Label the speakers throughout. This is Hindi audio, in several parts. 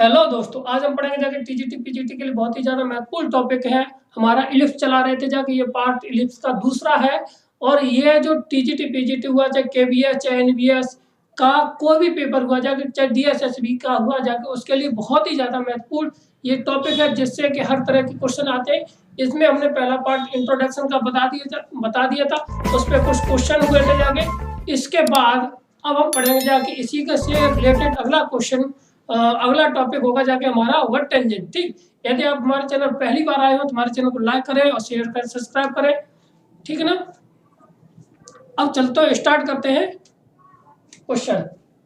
Speaker 1: हेलो दोस्तों, आज हम पढ़ेंगे जाके टीजीटी पीजीटी के लिए बहुत ही ज्यादा महत्वपूर्ण टॉपिक है। हमारा इलिप्स चला रहे थे जाके, ये पार्ट इलिप्स का दूसरा है। और ये जो टीजीटी पीजीटी हुआ, चाहे केवीएस चाहे एनवीएस का कोई भी पेपर हुआ जाके, चाहे डीएसएसबी का हुआ जाके, उसके लिए बहुत ही ज्यादा महत्वपूर्ण ये टॉपिक है, जिससे कि हर तरह के क्वेश्चन आते हैं। इसमें हमने पहला पार्ट इंट्रोडक्शन का बता दिया था, उस पर कुछ क्वेश्चन हुए थे जाके। इसके बाद अब हम पढ़ेंगे जाके इसी के से रिलेटेड अगला क्वेश्चन। अगला टॉपिक होगा जाके हमारा होगा टेंजेंट। ठीक, यदि आप हमारे चैनल पहली बार आए हो तो हमारे चैनल को लाइक करें और शेयर करें, सब्सक्राइब करें। ठीक है ना। अब चलते हैं, स्टार्ट करते हैं क्वेश्चन।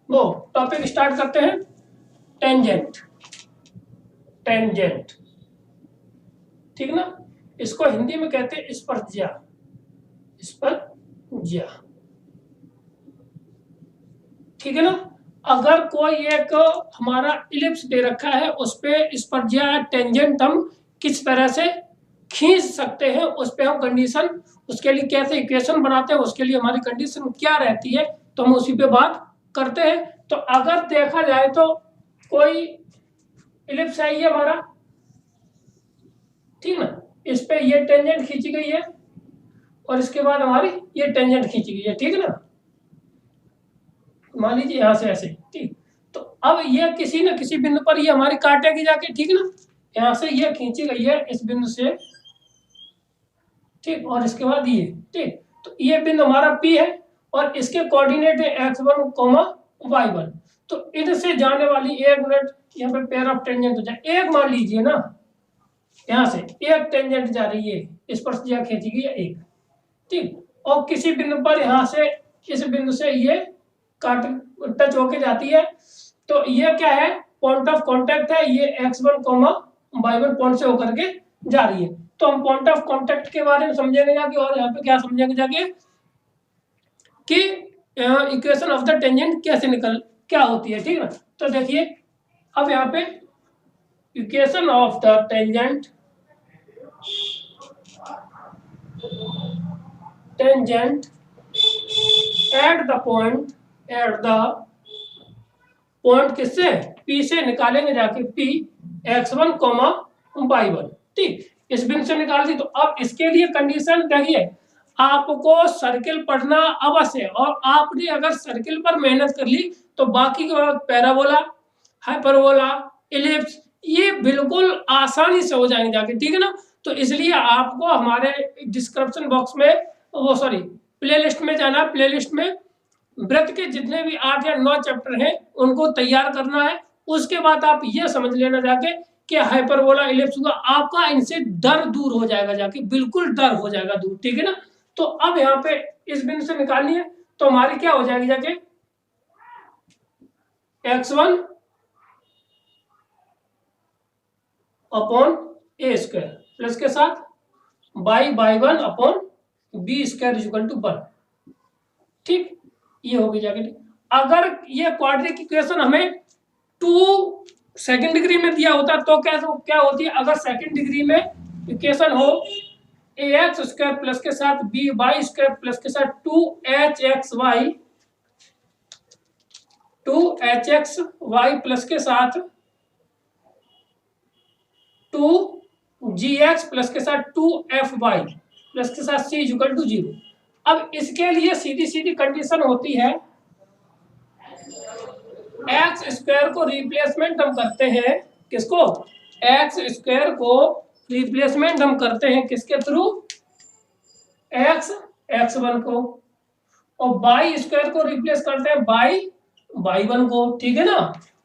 Speaker 1: वो टॉपिक स्टार्ट करते हैं, टेंजेंट। टेंजेंट, ठीक ना। इसको हिंदी में कहते हैं स्पर्शज्या। स्पर्शज्या, ठीक है ना। अगर कोई एक हमारा इलिप्स दे रखा है, उस पे स्पर्शज्या टेंजेंट हम किस तरह से खींच सकते हैं, उस पे हम कंडीशन, उसके लिए कैसे इक्वेशन बनाते हैं, उसके लिए हमारी कंडीशन क्या रहती है, तो हम उसी पे बात करते हैं। तो अगर देखा जाए तो कोई इलिप्स है ये हमारा, ठीक ना। इस पे ये टेंजेंट खींची गई है और इसके बाद हमारी ये टेंजेंट खींची गई है, ठीक है ना। मान लीजिए यहां से ऐसे, ठीक। तो अब ये किसी न किसी बिंदु पर ये हमारी काटेगी जाके, ठीक है ना। यहां से ये खींची गई है इस बिंदु से, ठीक, और इसके बाद ये, ठीक। तो ये बिंदु हमारा P है और इसके कोऑर्डिनेट है x1, y1। तो इनसे जाने वाली एक मिनट यहाँ पे पेयर ऑफ टेंजेंट हो जाए। एक मान लीजिए ना, यहां से एक टेंजेंट जा रही है, इस पर खींची गई है एक, ठीक। और किसी बिंदु पर यहां से इस बिंदु से ये काट टच होके जाती है। तो ये क्या है, पॉइंट ऑफ कांटेक्ट है, ये x1, y1 पॉइंट से होकर के जा रही है। तो हम पॉइंट ऑफ कांटेक्ट के बारे में समझेंगे जाके, और यहाँ पे क्या समझेंगे जाके कि इक्वेशन ऑफ द टेंजेंट कैसे क्या होती है, ठीक है। तो देखिए अब यहाँ पे equation of the tangent at the point किससे, P से निकालेंगे जाके, P x1, y1, ठीक। इस बिंदु से निकाल दी। तो अब इसके लिए कंडीशन देखिए, आपको सर्किल पढ़ना अवश्य है, और आपने अगर सर्किल पर मेहनत कर ली तो बाकी के पैराबोला, हाइपरबोला, इलिप्स ये बिल्कुल आसानी से हो जाएंगे जाके, ठीक है ना। तो इसलिए आपको हमारे डिस्क्रिप्शन बॉक्स में, वो सॉरी प्लेलिस्ट में जाना है। प्लेलिस्ट में वृत्त के जितने भी 8 या 9 चैप्टर हैं उनको तैयार करना है। उसके बाद आप ये समझ लेना जाके कि हाइपरबोला, इलिप्स हुआ, आपका इनसे डर दूर हो जाएगा जाके, बिल्कुल डर हो जाएगा दूर, ठीक है ना। तो अब यहाँ पे इस बिंदु से निकालनी है, तो हमारी क्या हो जाएगी जाके, x1 upon a square plus के साथ y1 upon b square equal to 1, ठीक। ये होगी जाके। अगर ये क्वाड्रेटिक इक्वेशन हमें 2 सेकंड डिग्री में दिया होता तो क्या होती है, अगर सेकंड डिग्री में इक्वेशन हो ax स्क्वायर प्लस के साथ by स्क्वायर प्लस के साथ 2hxy प्लस के साथ 2gx प्लस के साथ 2fy प्लस के साथ c इक्वल टू 0। अब इसके लिए सीधी कंडीशन होती है, एक्स स्क्वायर को रिप्लेसमेंट हम करते हैं, किसको, एक्स स्क्वायर को रिप्लेसमेंट हम करते हैं किसके थ्रू, x1 को, और बाई स्क्वायर को रिप्लेस करते हैं बाई y1 को, ठीक है ना।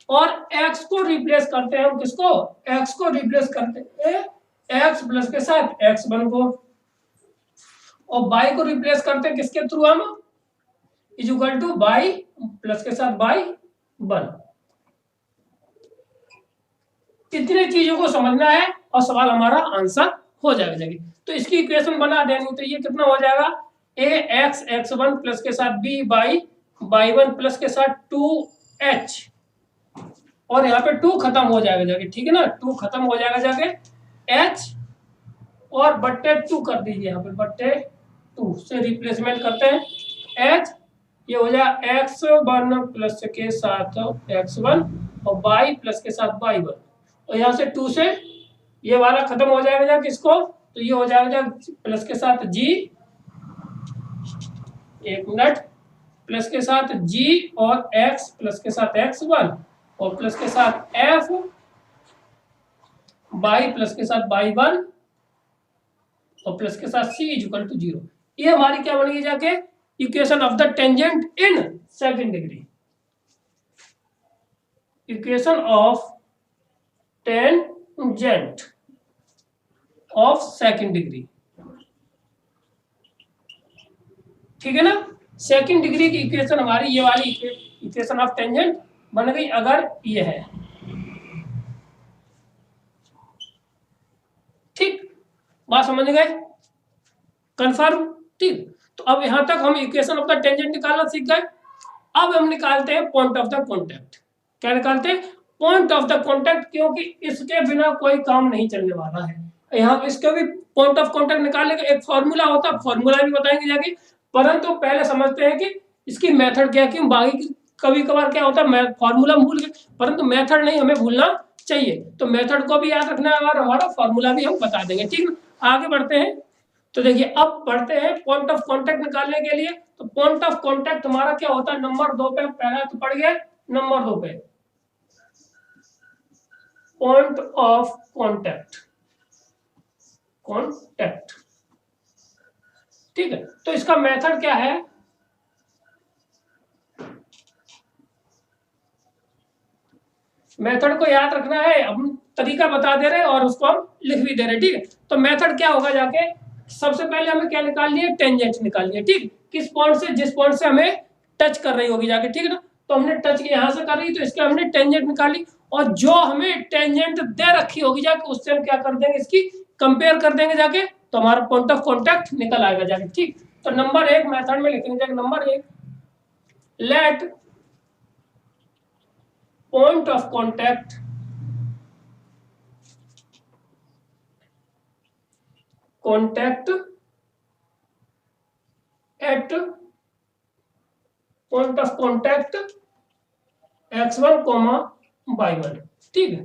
Speaker 1: और x को रिप्लेस करते हैं हम किसको, x को रिप्लेस करते हैं x प्लस के साथ x1 को, और y को रिप्लेस करते हैं किसके थ्रू, हम इक्वल टू y प्लस के साथ y1। इतने चीजों को समझना है और सवाल हमारा आंसर हो जाएगा। तो इसकी इक्वेशन बना देनी, तो ये कितना हो जाएगा, ax x1 प्लस के साथ b बाई y1 प्लस के साथ 2h, और यहाँ पे 2 खत्म हो जाएगा जाके, ठीक है ना। 2 खत्म हो जाएगा जाके, h और बट्टे 2 कर दीजिए, यहाँ पे बट्टे 2 से रिप्लेसमेंट करते हैं h, ये हो जाए x1 प्लस के साथ x1 और बाई प्लस के साथ बाई वन, और यहाँ से 2 से ये वाला खत्म हो जाएगा जा किसको, तो ये हो जाएगा प्लस के साथ जी, एक मिनट, प्लस के साथ जी और एक्स प्लस के साथ x1 और प्लस के साथ f बाई प्लस के साथ बाई वन और प्लस के साथ c इक्वल टू 0। ये हमारी क्या बनेगी जाके, equation of the tangent in second degree, equation of tangent of second degree, ठीक है ना। सेकंड डिग्री की इक्वेशन हमारी ये वाली इक्वेशन ऑफ टेंजेंट बन गई अगर ये है, ठीक, बात समझ गए, कंफर्म, ठीक। तो अब यहां तक हम इक्वेशन ऑफ द टेंजेंट निकालना सीख गए। अब हम निकालते हैं पॉइंट ऑफ द कॉन्टैक्ट। क्या निकालते हैं, पॉइंट ऑफ द कॉन्टैक्ट, क्योंकि इसके बिना कोई काम नहीं चलने वाला है। यहाँ इसका भी पॉइंट ऑफ कॉन्टैक्ट निकालने का एक फॉर्मूला होता है, फॉर्मूला भी बताएंगे जाके, परंतु पहले समझते हैं कि इसकी मेथड क्या है, कि बाकी कभी कभार क्या होता है फॉर्मूला भूल गए, परंतु मेथड नहीं हमें भूलना चाहिए, तो मेथड को भी याद रखना है और हमारा फॉर्मूला भी हम बता देंगे, ठीक। आगे बढ़ते हैं, तो देखिए अब बढ़ते हैं पॉइंट ऑफ कॉन्टैक्ट निकालने के लिए। तो पॉइंट ऑफ कॉन्टैक्ट हमारा क्या होता है, नंबर 2 पे, पहला तो पढ़ गया नंबर 2 पे, पॉइंट ऑफ कॉन्टैक्ट, कॉन्टैक्ट, ठीक है। तो इसका मेथड क्या है, मेथड को याद रखना है, हम तरीका बता दे रहे हैं और उसको हम लिख भी दे रहे हैं, ठीक है। तो मेथड क्या होगा जाके, सबसे पहले हमें क्या निकाल लिया, टेंजेंट निकाल लिया, ठीक। किस पॉइंट से, जिस पॉइंट से हमें टच कर रही होगी जाके, ठीक है ना। तो हमने टच यहां से कर रही, तो इसके हमने टेंजेंट निकाली, और जो हमें टेंजेंट दे रखी होगी जाके उससे हम क्या कर देंगे, इसकी कंपेयर कर देंगे जाके, तो हमारा पॉइंट ऑफ कॉन्टैक्ट निकल आएगा जाके, ठीक। तो नंबर 1 मेथड में लिखेंगे जाके, number 1 let point of contact at point of contact x1 y1, ठीक है।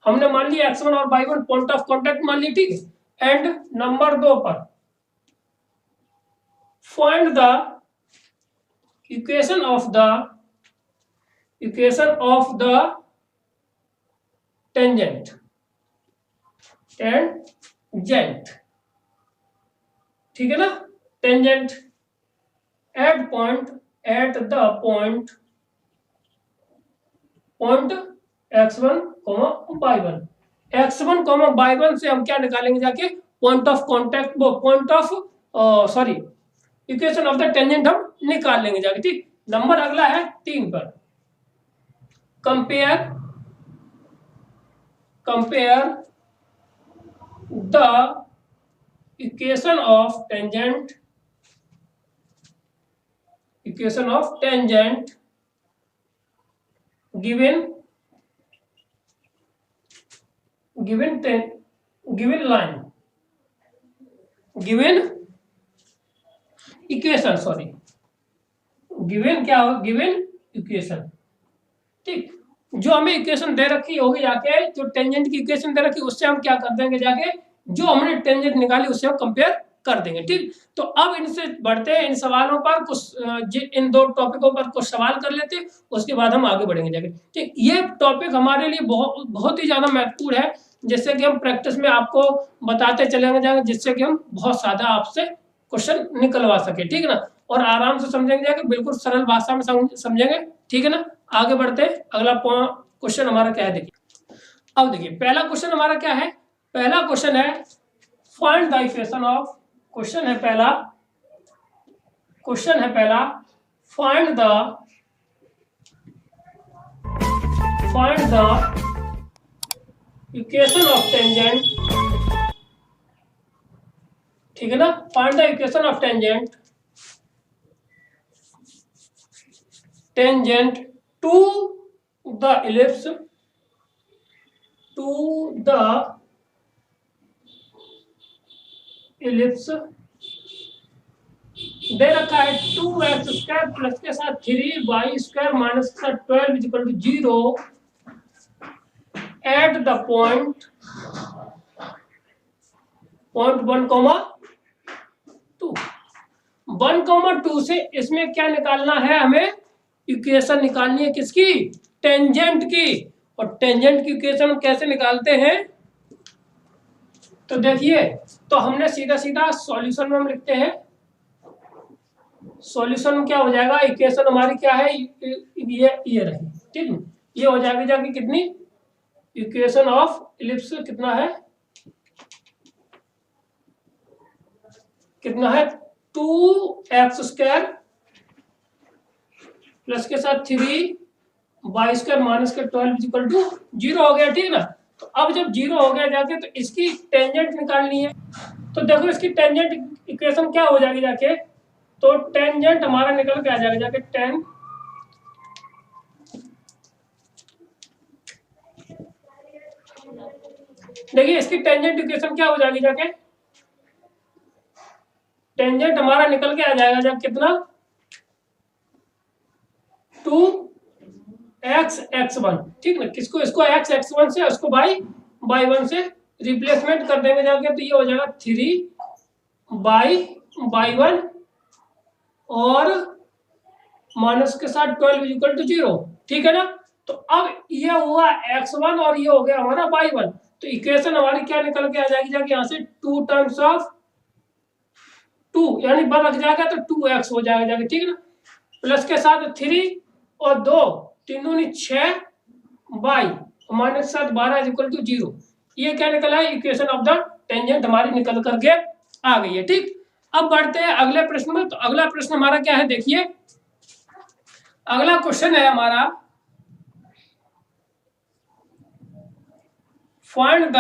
Speaker 1: हमने मान लिया x1 और y1 पॉइंट ऑफ कॉन्टैक्ट मान लिया, ठीक है। एंड नंबर 2 पर find the equation of the tangent, ठीक है ना, tangent at the point x1, y1, x1, y1 से हम क्या निकालेंगे जाके, point of contact, point of sorry equation of the tangent हम निकाल लेंगे जाके, ठीक। नंबर अगला है 3 पर, compare the equation of tangent given line, given equation, sorry given क्या हो, गिवन इक्वेशन, ठीक। जो हमें इक्वेशन दे रखी होगी जाके, जो टेंजेंट की इक्वेशन दे रखी, उससे हम क्या कर देंगे जाके, जो हमने टेंजेंट निकाली उससे हम कंपेयर कर देंगे, ठीक। तो अब इनसे बढ़ते हैं, इन सवालों पर कुछ, इन 2 टॉपिकों पर कुछ सवाल कर लेते हैं, उसके बाद हम आगे बढ़ेंगे जाके, ठीक। ये टॉपिक हमारे लिए बहुत ही ज्यादा महत्वपूर्ण है, जिससे कि हम प्रैक्टिस में आपको बताते चलेंगे जाएंगे, जिससे कि हम बहुत ज्यादा आपसे क्वेश्चन निकलवा सके, ठीक है ना, और आराम से समझेंगे जाके, बिल्कुल सरल भाषा में समझेंगे, ठीक है ना। आगे बढ़ते हैं, अगला क्वेश्चन हमारा क्या है, देखिए। अब देखिए पहला क्वेश्चन हमारा क्या है, पहला क्वेश्चन है find the equation of, question है पहला find the equation of tangent, ठीक है ना, find the equation of tangent to the ellipse, दे रखा है 2x² प्लस के साथ 3y² माइनस के साथ 12 equal to 0, at the point 1,2 1,2 से इसमें क्या निकालना है, हमें इक्वेशन निकालनी है किसकी, टेंजेंट की। और टेंजेंट की इक्वेशन हम कैसे निकालते हैं, तो देखिए, तो हमने सीधा सीधा सॉल्यूशन में हम लिखते हैं। सॉल्यूशन में क्या हो जाएगा, इक्वेशन हमारी क्या है, ये रही, ठीक है। ये हो जाएगी जाके कितनी, इक्वेशन ऑफ इलिप्स कितना है, 2x² प्लस के साथ 3y² माइनस के 12 0 हो गया, ठीक ना। तो अब जब 0 हो गया जाके, तो इसकी टेंजेंट निकालनी है। तो देखो इसकी टेंजेंट इक्वेशन क्या हो जाएगी जाके, तो टेंजेंट हमारा निकल के आ जाएगा जाके देखिए इसकी टेंजेंट इक्वेशन क्या हो जाएगी जाके, टेंजेंट हमारा निकल के आ जाएगा जाके कितना, 2x(x1), ठीक ना। किसको, इसको x(x1) से, उसको y(y1) से रिप्लेसमेंट कर देंगे जाके, तो ये हो जाएगा 3y(y1) और माइनस के साथ 12 0, ठीक है ना। तो अब ये हुआ x1 और ये हो गया हमारा y1। तो इक्वेशन हमारी क्या निकल के आ जाएगी जाके, यहाँ से 2 टाइम्स ऑफ 2 यानी 1 लग जाएगा, तो 2x हो जाएगा जाके, ठीक है ना। प्लस के साथ 3 और 2 3 दूनी 6 y माइनस के साथ 12 0। ये क्या निकला है, इक्वेशन ऑफ द टेंजेंट हमारी निकल करके आ गई है, ठीक। अब बढ़ते हैं अगले प्रश्न में। तो अगला प्रश्न हमारा क्या है, देखिए अगला क्वेश्चन है हमारा, find the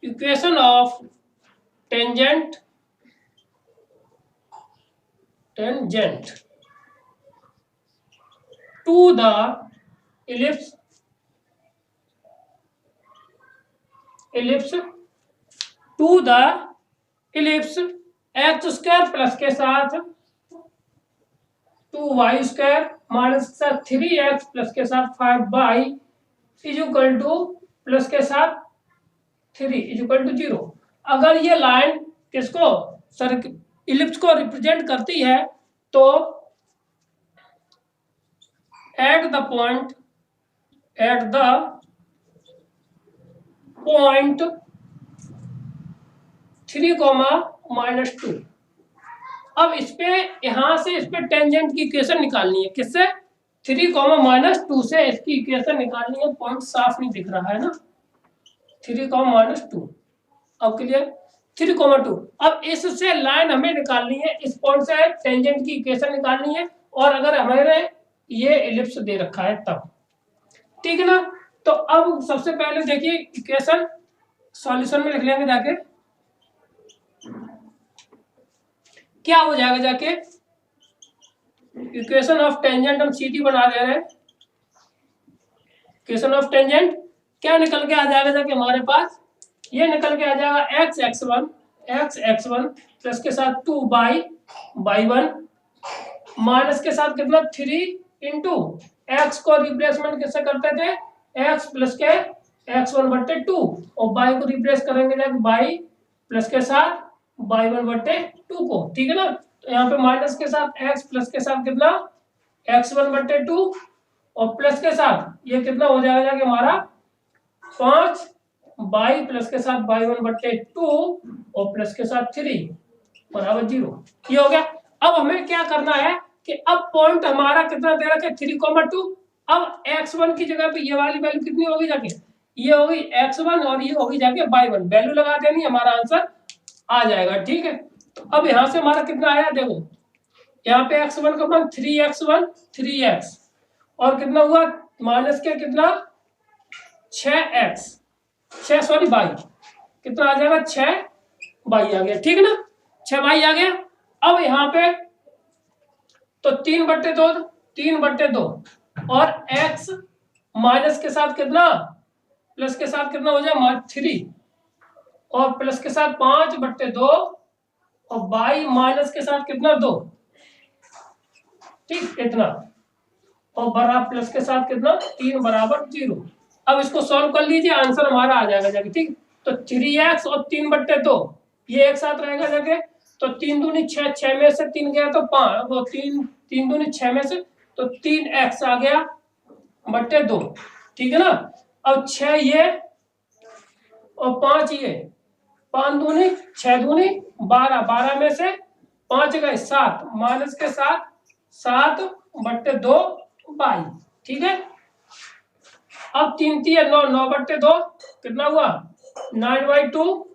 Speaker 1: equation of tangent to the ellipse to the ellipse x² plus के साथ 2y² माइनस के साथ 3x प्लस के साथ 5y इक्वल टू प्लस के साथ 3 इक्वल टू 0। अगर ये लाइन किसको, इलिप्स को रिप्रेजेंट करती है, तो एट द पॉइंट 3,-2। अब इस पे, यहां से इस पे टेंजेंट की इक्वेशन निकालनी है, किससे, 3,-2 से इसकी इक्वेशन निकालनी है। पॉइंट साफ नहीं दिख रहा है ना, 3,-2। अब क्लियर, 3,2। अब इससे लाइन हमें निकालनी है, इस पॉइंट से टेंजेंट की इक्वेशन निकालनी है। और अगर हमारे ये इलिप्स दे रखा है तब, ठीक है ना। तो अब सबसे पहले देखिए इक्वेशन सॉल्यूशन में लिख लेंगे जाके, क्या हो जाएगा जाके, इक्वेशन ऑफ टेंजेंट हम सीधी बना दे रहे हैं। इक्वेशन ऑफ टेंजेंट क्या निकल के आ जाएगा जाके हमारे पास, ये निकल के आ जाएगा x(x1) प्लस के साथ 2y(y1) माइनस के साथ कितना 3 इंटू x को रिप्लेसमेंट किससे करते थे, x प्लस के x1/2 और y को रिप्लेस करेंगे जाके y प्लस के साथ y1/2 को, ठीक है ना। तो यहाँ पे माइनस के साथ x प्लस के साथ कितना x1/2 और प्लस के साथ ये कितना हो जाएगा जाके हमारा 5y प्लस के साथ y1/2 और प्लस के साथ 3 बराबर 0। ये हो गया। अब हमें क्या करना है कि अब पॉइंट हमारा कितना दे रखा है 3,2। अब x1 की जगह पे ये वाली वैल्यू कितनी होगी जाके, ये होगी x1 और ये होगी जाके y1। वैल्यू लगा देनी, हमारा आंसर आ जाएगा, ठीक है। तो अब यहां से हमारा कितना आया, देखो यहाँ पे x1 का मान 3x1 3x और कितना हुआ माइनस के कितना 6x 6 सॉरी y कितना आ जाएगा 6y आ गया, ठीक है ना, 6y आ गया। अब यहाँ पे तो 3/2 और x माइनस के साथ कितना प्लस के साथ कितना हो जाए 3 और प्लस के साथ 5/2 और y माइनस के साथ कितना 2, ठीक इतना, और बराबर प्लस के साथ कितना 3 बराबर 0। अब इसको सॉल्व कर लीजिए, आंसर हमारा आ जाएगा जाके, ठीक। तो 3x और 3/2 ये एक साथ रहेगा जाके, तो 3 दूनी 6, 6 में से 3 गया तो 5, वो 3 दूनी 6 में से, तो 3x आ गया बट्टे 2, ठीक है ना। अब 6 ये और 5 ये, 5 दूनी 6 दूनी 12, 12 में से 5 गए 7, माइनस के साथ 7/2 22, ठीक है। अब 3 3 9, 9/2 कितना हुआ 9/2,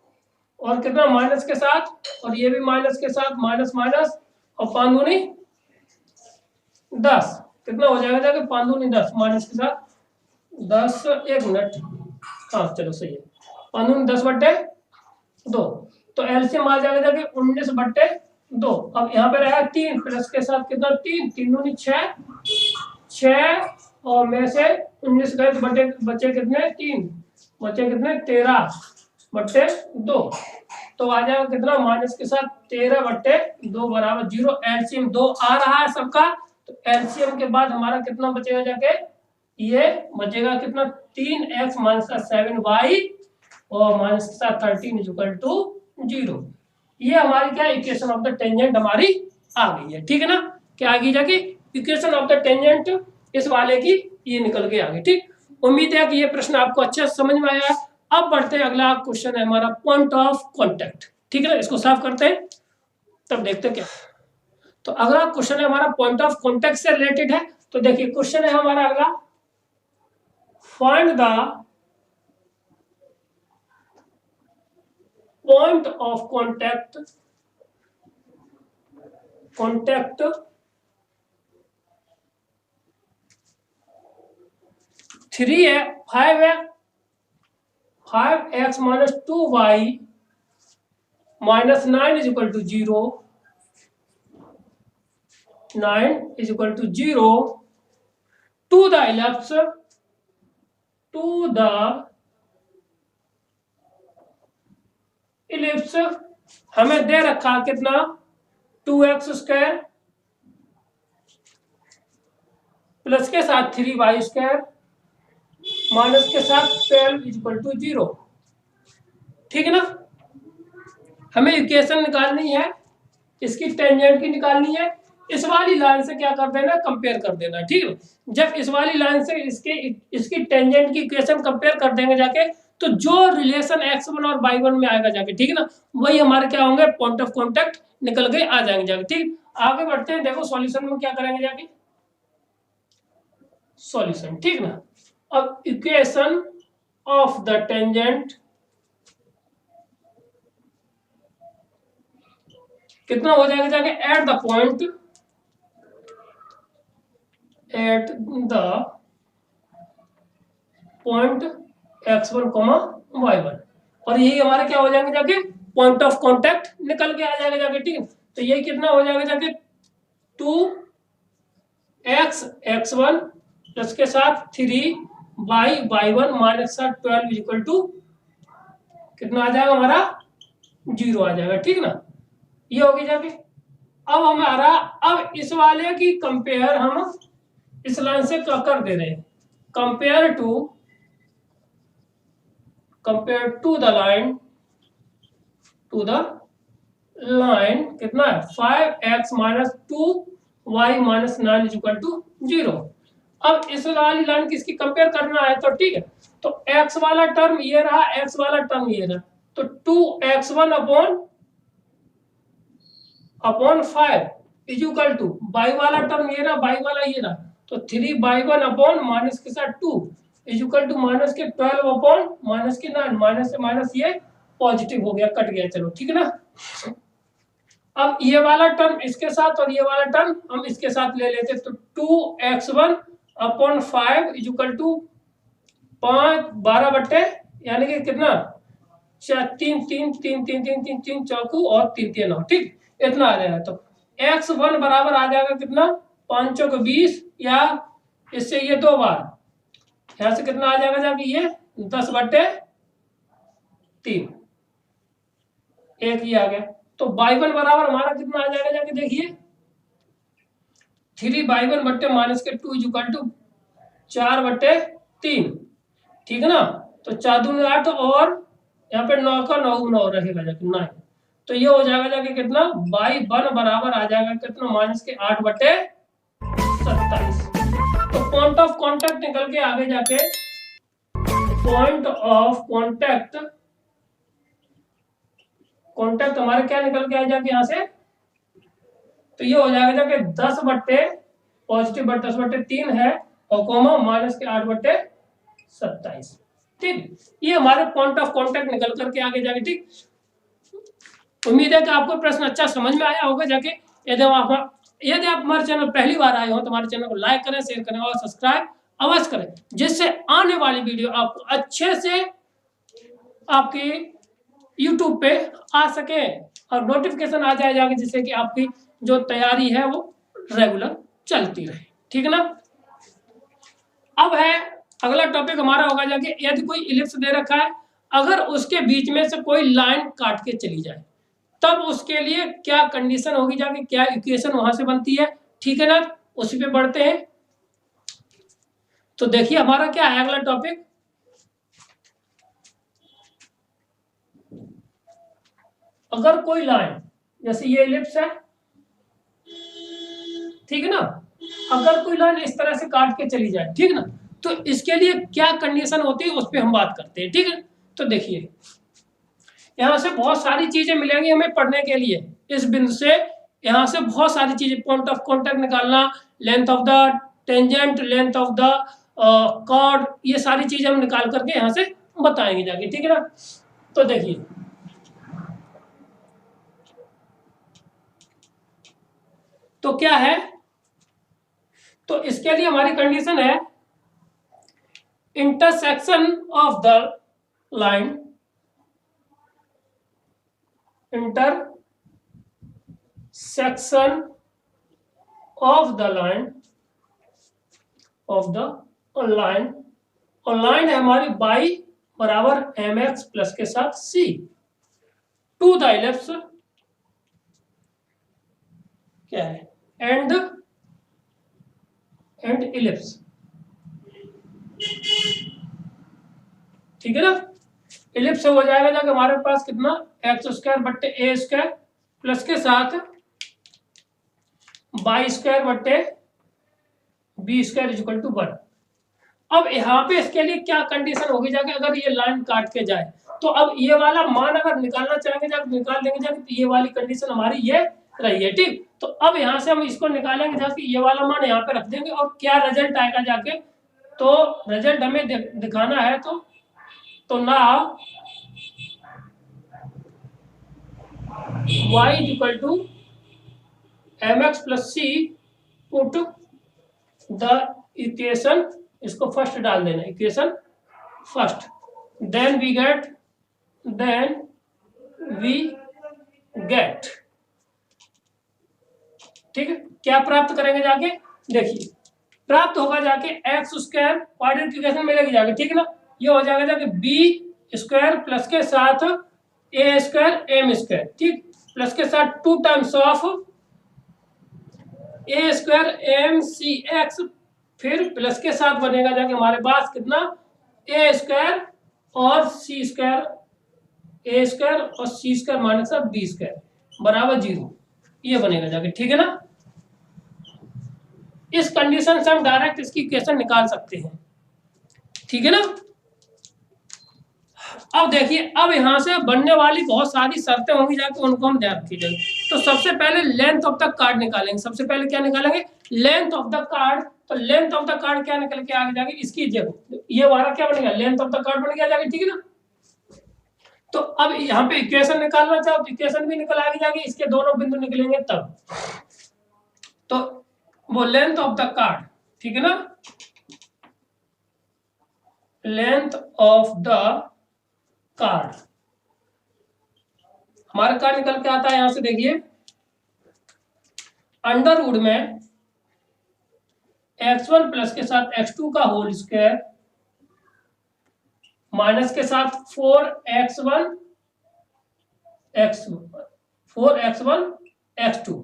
Speaker 1: और कितना माइनस के साथ, और ये भी माइनस के साथ, माइनस माइनस, और 5 दूनी 10, कितना हो जाएगा जाके 5 दूनी 10, माइनस के साथ 10, 1 मिनट, हाँ चलो सही है, 5 दूनी 10/2, तो एलसीएम आ जाएगा जाके 19/2। अब यहाँ पे रहेगा 3 प्लस के साथ कितना 3, 3 दूनी 6, 6 और में से 19 गए तो बचे कितने 3, बचे कितने 13/2, तो आ जाएगा कितना माइनस के साथ 13/2 बराबर 0। एलसीएम 2 आ रहा है सबका, तो एलसीएम के बाद हमारा कितना बचेगा जाके, ये बचेगा कितना 3x माइनस 7y और माइनस के साथ 13 = 0। ये हमारी क्या इक्वेशन ऑफ द टेंजेंट हमारी आ गई है, ठीक है ना। क्या आ गई जाके इक्वेशन ऑफ द टेंजेंट इस वाले की ये निकल के आ गई, ठीक। उम्मीद है कि ये प्रश्न आपको अच्छे से समझ में आया। अब बढ़ते हैं, अगला क्वेश्चन है हमारा पॉइंट ऑफ कांटेक्ट, ठीक है ना। इसको साफ करते हैं तब देखते हैं क्या। तो अगला क्वेश्चन है हमारा पॉइंट ऑफ कांटेक्ट से रिलेटेड है। तो देखिए क्वेश्चन है हमारा अगला, find the point of contact 5x minus 2y minus 9 = 0, 9 = 0 to the ellipse, हमें दे रखा कितना 2x² प्लस के साथ 3y² माइनस के साथ 12 = 0, ठीक है ना। हमें इक्वेशन निकालनी है, इसकी टेंजेंट की निकालनी है। इस वाली लाइन से क्या कर देना, कंपेयर कर देना, ठीक है। जब इस वाली लाइन से इसकी टेंजेंट की इक्वेशन कंपेयर कर देंगे जाके, तो जो रिलेशन x1 और y1 में आएगा जाके, ठीक है ना, वही हमारे क्या होंगे पॉइंट ऑफ कांटेक्ट निकल के आ जाएंगे जाके, ठीक। आगे बढ़ते हैं, देखो सॉल्यूशन में क्या करेंगे जाके, सॉल्यूशन, ठीक ना। अब इक्वेशन ऑफ द टेंजेंट कितना हो जाएगा जाके, eight the point x1, y1, और यही हमारे क्या हो जाएंगे जाके पॉइंट ऑफ कांटेक्ट निकल के आ जाएगा जाके, ठीक है। तो ये कितना हो जाएगा जाके 2x x1 प्लस के साथ 3y y1 माइनस 12 = कितना आ जाएगा हमारा 0 आ जाएगा, ठीक ना। ये होगी जाके। अब हमारा, अब इस वाले की कंपेयर हम इस लाइन से कर दे रहे हैं, कंपेयर टू द लाइन कितना है 5x minus 2y minus 9 = 0। अब इस वाली लाइन किसकी कंपेयर करना है, तो ठीक है, तो x वाला टर्म ये रहा, x वाला टर्म ये रहा, तो 2x1 अपॉन 5 = y वाला टर्म ये रहा, y वाला ये रहा, तो 3y1 अपॉन माइनस के साथ 2 = माइनस के 12 अपॉन माइनस के 9, माइनस से माइनस ये पॉजिटिव हो गया, कट गया, चलो ठीक है ना। अब ये वाला टर्म इसके साथ और ये वाला टर्म हम इसके साथ ले लेते, तो 2x1 अपॉन 5 = 5 12 बट्टे यानी कि कितना 3 3 3 3 3 3 3 चौकू और 3 3 9, ठीक, इतना आ जाएगा। तो x1 बराबर आ जाएगा कितना 5 चौक 20, या इससे ये 2 बार, यहाँ से कितना आ जाएगा जाके ये 10/3, एक ही आ गया। तो y1 बराबर हमारा कितना आ जाएगा जाके देखिए 3y1 बट्टे माइनस के 2 = 4/3, ठीक है ना। तो 4 दूनी 8 और यहाँ पे 9 का 9 9 रहेगा जाके 9, तो ये हो जाएगा जाके कितना बाई 1 बराबर आ जाएगा कितना माइनस के 8/27। तो पॉइंट ऑफ कांटेक्ट निकल के आगे जाके पॉइंट ऑफ कांटेक्ट हमारे क्या निकल के आ जाके यहाँ से, तो ये हो जाएगा जाके 10 बट्टे पॉजिटिव बट्टे 10/3 है और कोमा माइनस के 8/27। ठीक, ये हमारे पॉइंट ऑफ कांटेक्ट निकल करके आगे जाके। ठीक, उम्मीद है कि आपको प्रश्न अच्छा समझ में आया होगा जाके। यदि आप हमारे चैनल पहली बार आए हो तो हमारे चैनल को लाइक करें, शेयर करें और सब्सक्राइब अवश्य करें, जिससे आने वाली वीडियो आपको अच्छे से आपकी YouTube पे आ सके और नोटिफिकेशन आ जाए जाके, जिससे कि आपकी जो तैयारी है वो रेगुलर चलती रहे। ठीक है ना। अब है अगला टॉपिक हमारा होगा जाके, यदि कोई इलिप्स दे रखा है, अगर उसके बीच में से कोई लाइन काट के चली जाए तब उसके लिए क्या कंडीशन होगी जाके, क्या इक्वेशन वहां से बनती है। ठीक है ना, उसी पे बढ़ते हैं। तो देखिए हमारा क्या है अगला टॉपिक, अगर कोई लाइन जैसे ये इलिप्स है, ठीक है ना, अगर कोई लाइन इस तरह से काट के चली जाए, ठीक है ना, तो इसके लिए क्या कंडीशन होती है उस पर हम बात करते हैं। ठीक है, तो देखिए यहां से बहुत सारी चीजें मिलेंगी हमें पढ़ने के लिए। इस बिंदु से यहां से बहुत सारी चीजें, पॉइंट ऑफ कांटेक्ट निकालना, length of the tangent, length of the chord, ये सारी चीजें हम निकाल करके यहां से बताएंगे जाके। ठीक है ना, तो देखिए तो क्या है, तो इसके लिए हमारी कंडीशन है intersection of the line, intersection of the line और लाइन है हमारी बाई बराबर mx प्लस के साथ c टू द इलिप्स क्या है एंड इलिप्स। ठीक है ना, इलिप्स से हो जाएगा जाके हमारे पास कितना x² बट्टे a² प्लस के साथ y² बट्टे b² इक्वल टू 1। अब यहाँ पे इसके लिए क्या कंडीशन होगी जाके, अगर ये लाइन काट के जाए तो अब ये वाला मान अगर निकालना चाहेंगे जाके निकाल देंगे जाके, तो ये वाली कंडीशन हमारी ये रही है। ठीक, तो अब यहाँ से हम इसको निकालेंगे जाके, ये वाला मान यहाँ पे रख देंगे और क्या रिजल्ट आएगा जाके, तो रिजल्ट हमें दिखाना है। तो ना y equal to mx plus c put the equation, इसको फर्स्ट डाल देना equation first, then we get. ठीक है, क्या प्राप्त करेंगे जाके, देखिए प्राप्त होगा जाके x² क्वाड्रेटिक इक्वेशन मिलेगी जाके। ठीक है ना, ये हो जाएगा जाके b² प्लस के साथ a² m², ठीक, प्लस के साथ 2 टाइम्स ऑफ a² mcx, फिर प्लस के साथ बनेगा जाके हमारे पास कितना a² और c² और c² माइनस b² बराबर 0, ये बनेगा जाके। ठीक है ना, इस कंडीशन से हम डायरेक्ट इसकी इक्वेशन निकाल सकते हैं। ठीक है ना, अब देखिए अब यहां से बनने वाली बहुत सारी शर्तें होंगी जाके, उनको हम ध्यान रखिए। तो सबसे पहले लेंथ ऑफ द कार्ड निकालेंगे, सबसे पहले क्या निकालेंगे लेंथ ऑफ द कार्ड। तो लेंथ ऑफ द कार्ड क्या निकल के आगे जाके, इसकी जगह ये वाला क्या बनेगा लेंथ ऑफ द कार्ड बन गया जाके। ठीक है ना, तो अब यहाँ पे इक्वेशन निकालना चाहो तो इक्वेशन भी निकल आगे जाके, इसके दोनों बिंदु निकलेंगे तब। तो वो लेंथ ऑफ द कार्ड, ठीक है ना, लेंथ ऑफ द कार्ड हमारा कार्ड निकल के आता है यहां से, देखिए अंडर रूट में x1 प्लस के साथ x2 का होल स्क्वायर माइनस के साथ 4x1 x2,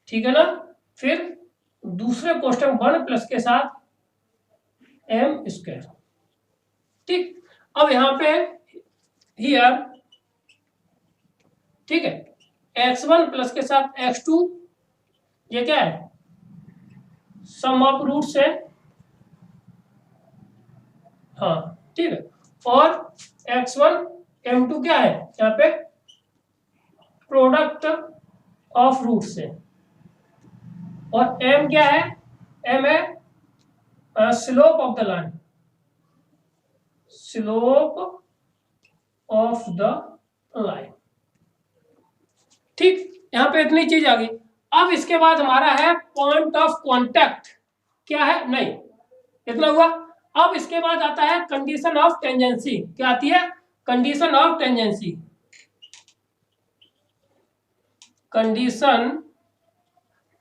Speaker 1: ठीक है ना, फिर दूसरे कोष्टक 1 प्लस के साथ m²। ठीक, अब यहाँ पे हियर, ठीक है, x1 प्लस के साथ x2, ये क्या है, सम ऑफ रूट्स है, हाँ ठीक है, और x1 m2 क्या है यहाँ पे, प्रोडक्ट ऑफ रूट्स है, और m क्या है, m है slope of the line, slope of the line. ठीक, यहां पे इतनी चीज आ गई। अब इसके बाद हमारा है पॉइंट ऑफ कांटेक्ट, क्या है, नहीं इतना हुआ। अब इसके बाद आता है कंडीशन ऑफ टेंजेंसी, क्या आती है, condition of tangency, condition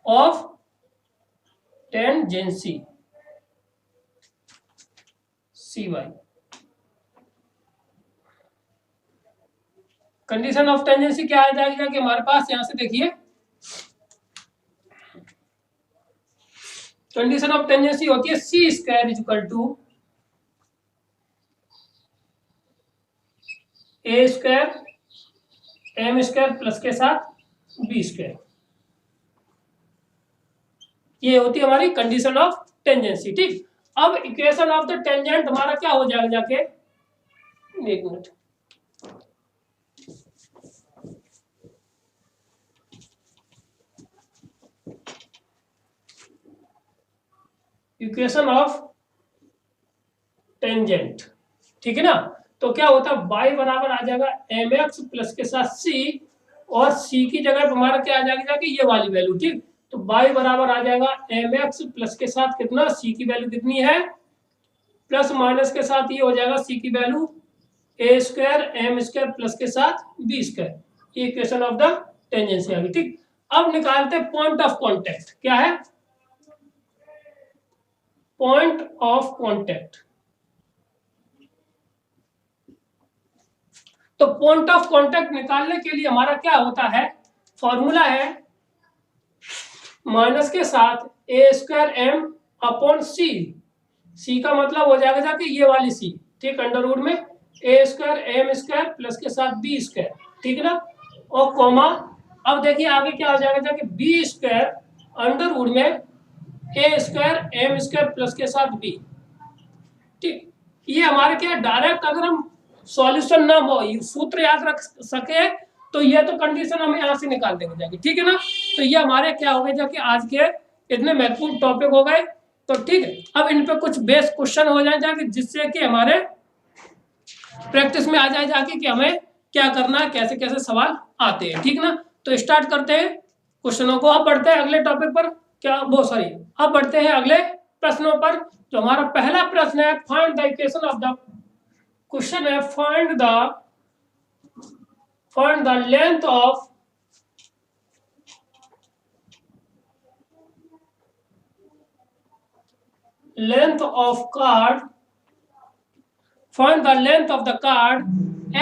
Speaker 1: of tangency CY, condition of tangency क्या आ जाएगा कि हमारे पास यहां से देखिए, कंडीशन ऑफ टेंजेंसी होती है c square is equal to a square m square plus के साथ बी स्क्वायर, ये होती है हमारी कंडीशन ऑफ टेंजेंसी। ठीक, अब इक्वेशन ऑफ द टेंजेंट हमारा क्या हो जाएगा जाके, एक मिनट, इक्वेशन ऑफ टेंजेंट, ठीक है ना, तो क्या होता है, y बराबर आ जाएगा mx प्लस के साथ c, और c की जगह पर हमारा क्या आ जाएगा कि ये वाली वैल्यू, ठीक, तो y बराबर आ जाएगा mx प्लस के साथ कितना, c की वैल्यू कितनी है, प्लस माइनस के साथ ये हो जाएगा c की value a square m square plus के साथ b स्क्वायर, ये इक्वेशन ऑफ द टेंजेंसी आ गई। ठीक, अब निकालते हैं पॉइंट ऑफ कांटेक्ट, क्या है, पॉइंट ऑफ कांटेक्ट। तो पॉइंट ऑफ कांटेक्ट निकालने के लिए हमारा क्या होता है, फॉर्मूला है माइनस के साथ ए स्क्वायर एम अपॉन सी, सी का मतलब हो जाएगा जाके ये वाली सी, ठीक, अंडर रूट में ए स्क्वायर एम स्क्वायर प्लस के साथ बी स्क्वायर, ठीक है ना, और कॉमा, अब देखिए आगे क्या हो जाएगा जाके बी स्क्वायर अंडर रूट में ए स्क्वायर एम स्क्वायर प्लस के साथ बी। ठीक, ये हमारे क्या डायरेक्ट अगर हम सॉल्यूशन ना हो, सूत्र याद रख सके तो ये तो कंडीशन हम यहाँ से निकाल देंगे जाके, ठीक है ना। तो ये हमारे क्या हो गए जाके आज के इतने महत्वपूर्ण टॉपिक हो गए। तो ठीक है, अब इन पे कुछ बेस क्वेश्चन हो जाए जाके, जिससे कि हमारे प्रैक्टिस में आ जाए जाके कि हमें क्या करना है, कैसे कैसे सवाल आते हैं, ठीक ना। तो स्टार्ट करते हैं क्वेश्चनों को। अब बढ़ते हैं अगले टॉपिक पर, क्या वो सॉरी अब बढ़ते हैं अगले प्रश्नों पर। जो हमारा पहला प्रश्न है, find the equation of the, question है find the length of chord, find the length of the card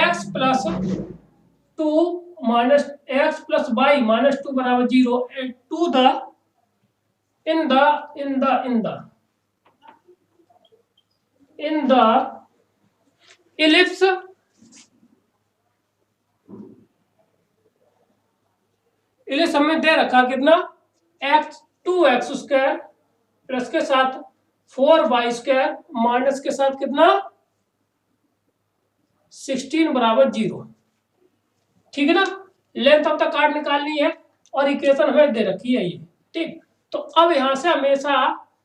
Speaker 1: x plus 2 minus x plus y minus 2 बराबर 0 to the in the ellipse हमें दे रखा कितना, x 2x स्क्वायर प्लस के साथ 4y स्क्वायर माइनस के साथ कितना 16 बराबर 0, ठीक है ना। लेंथ ऑफ द कार्ड निकालनी है और इक्वेशन हमें दे रखी है ये, ठीक। तो अब यहां से हमेशा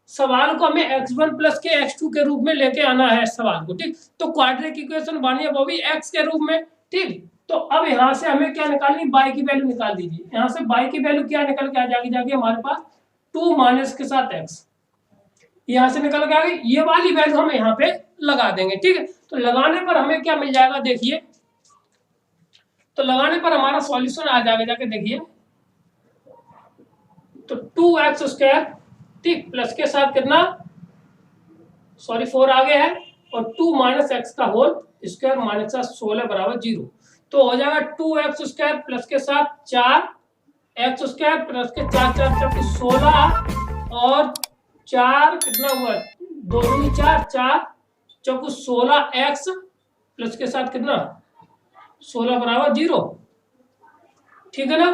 Speaker 1: सवाल को हमें x1 प्लस के x2 के रूप में लेके आना है सवाल को, ठीक। तो क्वाड्रेटिक इक्वेशन बनी है वो भी x के रूप में, ठीक। तो अब यहां से हमें क्या निकालनी, y की वैल्यू निकाल दीजिए। यहां से y की वैल्यू क्या निकल के आ जाएगी जाके हमारे पास 2 माइनस के साथ x, यहां से निकल के आ गई। ये वाली वैल्यू हम यहाँ पे लगा देंगे, ठीक है। तो लगाने पर हमें क्या मिल जाएगा देखिए, तो लगाने पर हमारा सॉल्यूशन आ जाएगा जाके देखिए, तो 2x स्क्वायर, ठीक, प्लस के साथ कितना सॉरी 4 आगे है, और 2 माइनस एक्स का होल स्क्वायर माइनस 16 बराबर 0। तो हो जाएगा 2x स्क्वायर प्लस के साथ 4x स्क्वायर प्लस के 4 16 और 4 कितना हुआ 2 दूनी 4 4 चौको 16x प्लस के साथ कितना 16 बराबर 0, ठीक है ना।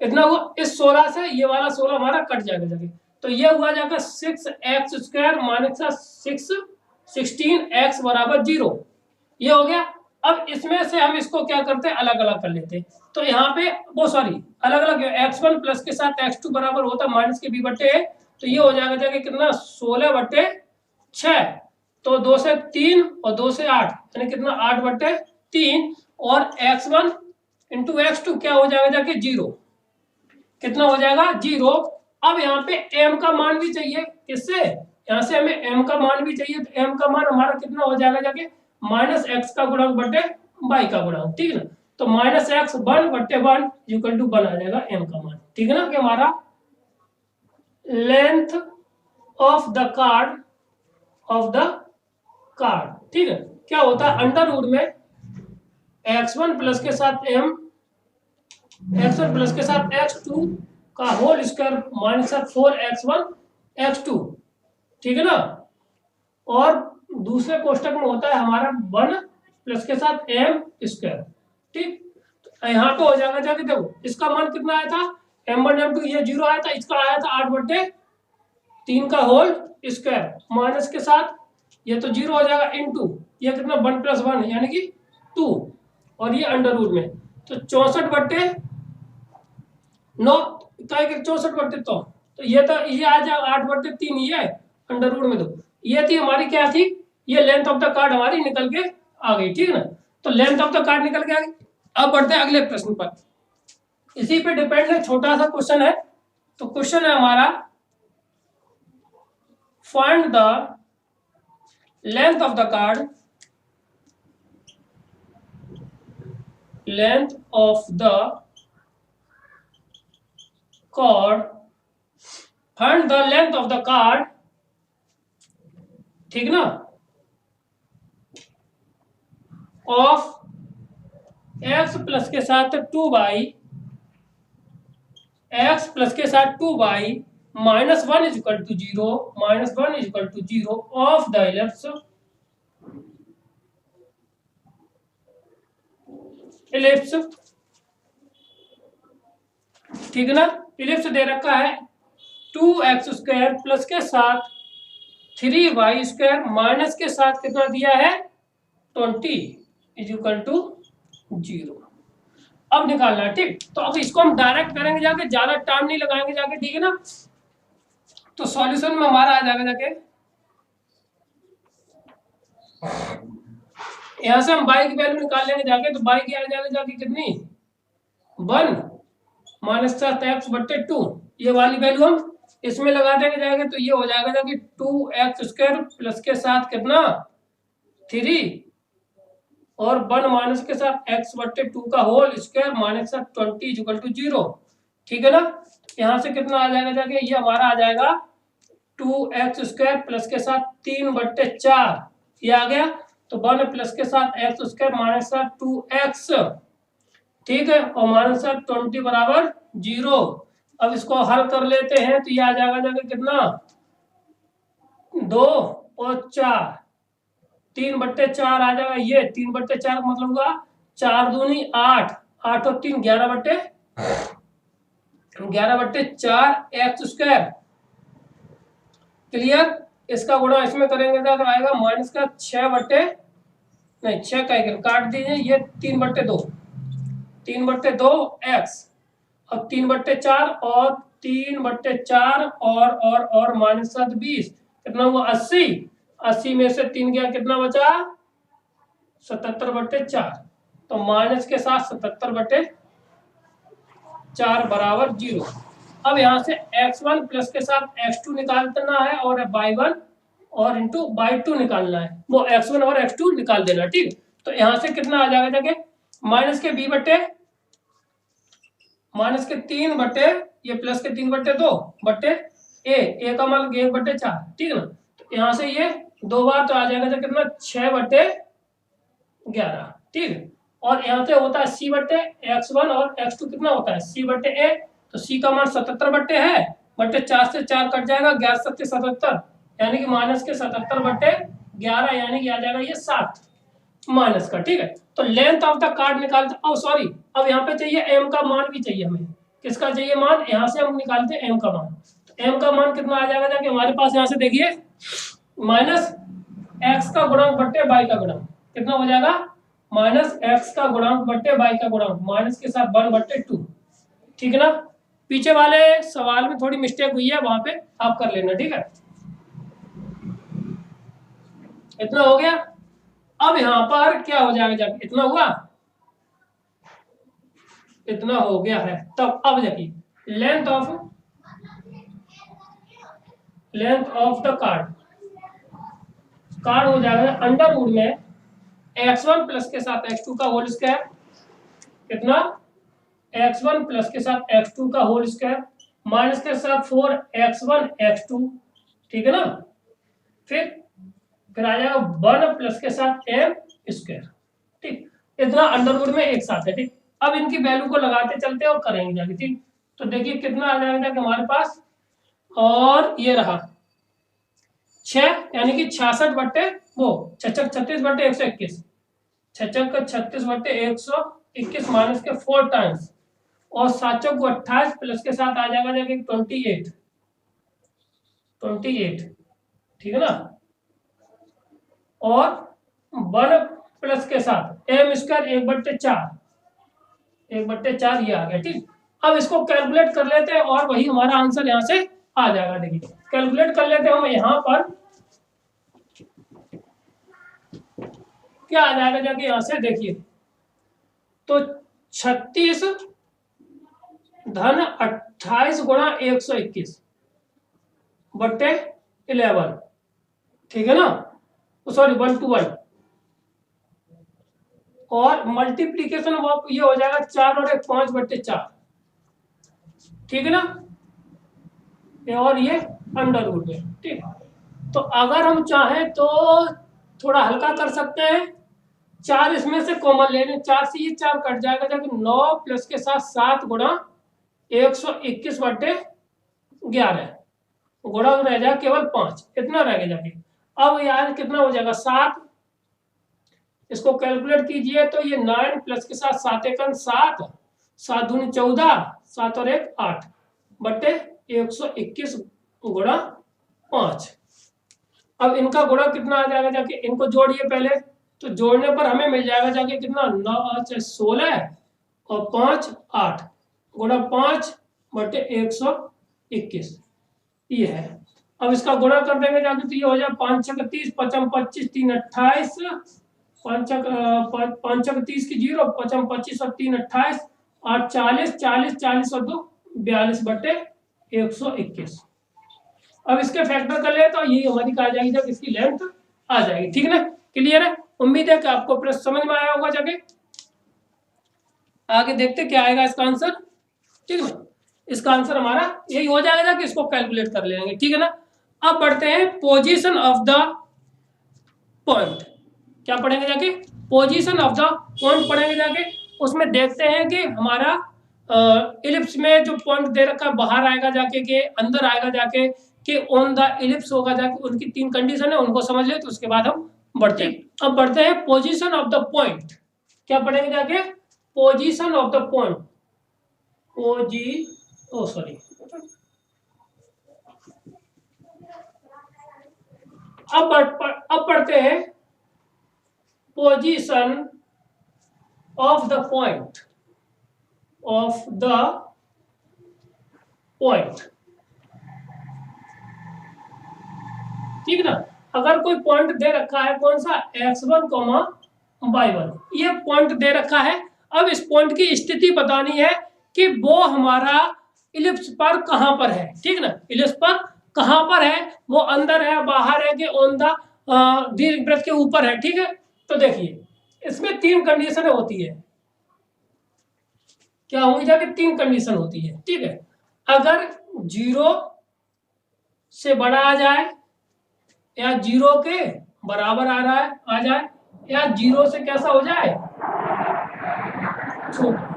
Speaker 1: इतना हुआ, इस 16 से ये वाला 16 हमारा कट जाएगा जाके, तो ये हुआ जाएगा 6x स्क्वायर माइनस 16x बराबर 0, ये हो गया। अब इसमें से हम इसको क्या करते हैं, अलग अलग कर लेते हैं। तो यहाँ पे वो सॉरी अलग अलग x1 प्लस के साथ x2 बराबर होता है माइनस के b बटे a, तो ये हो जाएगा जाके कितना 16 बटे 6, तो 2 से 3 और 2 से 8 यानी कितना 8 बटे 3, और x1 इंटू x2 क्या हो जाएगा जाके 0, कितना हो जाएगा 0। अब यहाँ पे m का मान भी चाहिए, किससे, यहाँ से हमें m का मान भी चाहिए, तो m का मान हमारा कितना हो जाएगा जाके माइनस एक्स का गुणक बटे y का गुणक, ठीक है ना। तो माइनस एक्स 1 बटे 1 इक्वल टू 1 आ जाएगा m का मान, ठीक है ना, कि हमारा लेंथ ऑफ द कार्ड, ठीक है। क्या होता है अंडर रूट में x1 प्लस के साथ m, x1 प्लस के साथ x2 का whole square minus 4x1 x2, ठीक है ना। और दूसरे कोष्टक में होता है हमारा 1 प्लस के साथ m स्क्वायर, ठीक। तो यहाँ पे हो जाएगा जाके देखो इसका मान कितना आया था m1 m2, ये 0 आया था, इसका आया था 8 बटे 3 का होल स्क्वायर माइनस के साथ ये तो 0 हो जाएगा इनटू ये कितना 1 प्लस 1 यानी कि 2, और ये अंडर रूट में तो 64 बटे 9 का 64 बटे तो ये तो ये आ जाएगा 8 बटे 3, ये अंडर रूट में, तो ये थी हमारी क्या थी, ये लेंथ ऑफ द कार्ड हमारी निकल के आ गई, ठीक है ना। तो लेंथ ऑफ द कार्ड निकल के आ गई। अब बढ़ते हैं अगले प्रश्न पर, इसी पे डिपेंड है, छोटा सा क्वेश्चन है। तो क्वेश्चन है हमारा find the length of the card, length of the card, find the length of the card, ठीक ना, ऑफ x प्लस के साथ 2y, x प्लस के साथ 2y minus 1 is equal to 0, minus 1 is equal to 0 of the ellipse, ठीक है ना। इलिप्स दे रखा है 2x स्क्वायर प्लस के साथ 3y स्क्वायर माइनस के साथ कितना दिया है 20 इज इक्वल टू 0। अब निकालना है, ठीक। तो अब इसको हम डायरेक्ट करेंगे जाके, ज्यादा टाइम नहीं लगाएंगे जाके, ठीक है ना। तो सॉल्यूशन में हमारा आ जाएगा जाके, यहां से हम y की वैल्यू निकाल लेंगे जाके, तो y की आ जाएगा जाके कितनी 1 माइनस x बट्टे 2, ये वाली वैल्यू हम इसमें लगा देंगे जाएंगे, तो ये हो जाएगा जाके 2x स्क्वायर प्लस के साथ कितना 3 और 1 माइनस के साथ x बट्टे 2 का whole square minus 20 equal to 0, ठीक है ना। यहाँ से कितना आ जाएगा जाके, ये हमारा आ जाएगा 2x स्क्वायर प्लस के साथ 3 बट्टे 4, ये आ गया। तो 1 प्लस के साथ x स्क्वायर माइनस 2x, ठीक है, और माइनस 20 बराबर 0। अब इसको हल कर लेते हैं, तो ये आ जाएगा जाके कितना 2 और 4, 3 बट्टे 4 आ जाएगा, ये 3 बट्टे 4 का मतलब हुआ 4 दूनी 8, 8 और 3 11 बट्टे 4 एक्स स्क्वायर, क्लियर। इसका गुणा इसमें करेंगे तो आएगा माइनस का 6 बट्टे नहीं 6 का काट दीजिए, ये 3 बट्टे 2, 3 बट्टे 2 एक्स, अब 3 बट्टे 4 और 3 बट्टे 4 और माइनस 20, कितना हुआ 80, 80 में से 3 गया कितना बचा 77 बट्टे 4, तो माइनस के साथ 77 बट्टे 4 बराबर 0। अब यहाँ से x1 प्लस के साथ x2 निकालना है और y1 और इंटू y2 निकालना है, वो x1 और x2 निकाल देना, ठीक। तो यहाँ से कितना आ जाएगा जाके माइनस के b बट्टे माइनस के 3 बट्टे ये प्लस के 3 बट्टे 2 बट्टे a का मान 1 बट्टे 4, ठीक है ना। तो यहाँ से ये 2 बार तो आ जाएगा तो कितना 6 बट्टे 11, ठीक है। और यहाँ से होता है c बट्टे x1 और x2 कितना होता है c बट्टे a, तो c का मान 77 बट्टे है, बट्टे 4 से 4 कट जाएगा, 11 से 77, यानी कि माइनस के 77/11 यानी कि आ जाएगा ये 7 माइनस का। ठीक है, तो लेंथ ऑफ द कार्ड निकालते, ओ सॉरी, अब यहाँ पे चाहिए एम का मान भी चाहिए हमें। किसका चाहिए मान? यहाँ से हम निकालते हैं एम का मान। तो एम का मान कितना आ जाएगा जाके हमारे पास, यहाँ से देखिए माइनस एक्स का गुणांक बट्टे वाई का गुणांक कितना हो जाएगा? माइनस एक्स का गुणांक बट्टे वाई का गुणांक, माइनस के साथ 1/2। ठीक है ना? पीछे वाले सवाल में थोड़ी मिस्टेक हुई है, वहां पे आप कर लेना। ठीक है, इतना हो गया। अब यहां पर क्या हो जाएगा जाके, इतना हुआ, इतना हो गया है। तब अब देखिए लेंथ ऑफ द कार्ड हो जाएगा अंडर रूट में x1 प्लस के साथ x2 का होल स्क्वायर, कितना? x1 प्लस के साथ x2 का होल स्क्वायर, माइनस के साथ 4x1 x2। ठीक है ना? फिर आ जाएगा 1 प्लस के साथ m स्क्वायर। ठीक, इतना अंडर रूट में एक साथ है। ठीक, अब इनकी वैल्यू को लगाते चलते और करेंगे जाके। ठीक, तो देखिए कितना आ जाएगा जाके हमारे पास, और ये रहा 6 यानी कि 66 वो 36/121, 36/121 माइनस के 4 टाइम्स, और 7 को 28 प्लस के साथ आ जाएगा जाके 28। ठीक है ना? और 1 प्लस के साथ एम स्क्वायर 1/4 ये आ गया। ठीक, अब इसको कैलकुलेट कर लेते हैं और वही हमारा आंसर यहां से आ जाएगा। देखिए कैलकुलेट कर लेते हैं हम, यहां पर क्या आ जाएगा जाके यहां से देखिए, तो 36 धन 28 गुणा 121/11। ठीक है ना? सॉरी 1 to 1, और मल्टीप्लीकेशन ऑफ ये हो जाएगा 4 और 1 5/4। ठीक है ना? और ये अंडर रूट में। ठीक, तो अगर हम चाहें तो थोड़ा हल्का कर सकते हैं, 4 इसमें से कॉमन ले लें, 4 से ये 4 कट जाएगा जाके 9 प्लस के साथ 7 गुणा 121/11, गुणा रह जाएगा केवल 5, इतना रह गया जाके। अब यार कितना हो जाएगा 7, इसको कैलकुलेट कीजिए तो ये 9 प्लस के साथ 7 1 7, 7 दूनी 14, 7 और 1 8/121 गुणा 5। अब इनका गुणा कितना आ जाएगा जाके, इनको जोड़िए पहले, तो जोड़ने पर हमें मिल जाएगा जाके कितना, 9 16 और 5 8 गुणा 5/121 ये है। अब इसका गुणा कर देंगे जाके तो ये हो जाए 5 6 30, 5 25, 3 28, 5 30 की 0, 5 25 और 3 28, 8 40, 40 40 और 2 42/121। अब इसके फैक्टर कर ले तो ये हमारी कहा जाएगी जब इसकी लेंथ आ जाएगी। ठीक है ना? क्लियर है? उम्मीद है कि आपको प्रश्न समझ में आया होगा। जाके आगे देखते क्या आएगा इसका आंसर। ठीक है, इसका आंसर हमारा यही हो जाएगा कि इसको कैलकुलेट कर लेंगे। ठीक है ना? अब बढ़ते हैं पोजीशन ऑफ द पॉइंट। क्या पढ़ेंगे जाके? पोजीशन ऑफ द पॉइंट पढ़ेंगे जाके। उसमें देखते हैं कि हमारा इलिप्स में जो पॉइंट दे रखा है बाहर आएगा जाके के अंदर आएगा जाके कि ऑन द इलिप्स होगा जाके, उनकी 3 कंडीशन है, उनको समझ ले तो उसके बाद हम बढ़ते हैं। अब बढ़ते हैं पोजीशन ऑफ द पॉइंट। क्या पढ़ेंगे जाके? पोजीशन ऑफ द पॉइंट, अब पढ़ते हैं पोजीशन ऑफ द पॉइंट, ठीक ना? अगर कोई पॉइंट दे रखा है कौन सा, x1, y1, ये पॉइंट दे रखा है। अब इस पॉइंट की स्थिति बतानी है कि वो हमारा इलिप्स पर कहां पर है। ठीक ना? इलिप्स पर कहां पर है, वो अंदर है, बाहर है, कि ऑन द दीर्घवृत्त के ऊपर है। ठीक है, तो देखिए इसमें 3 कंडीशन होती है। क्या होंगी जाके? 3 कंडीशन होती है। ठीक है, अगर 0 से बड़ा आ जाए, या 0 के बराबर आ जाए, या 0 से कैसा हो जाए, छोटा।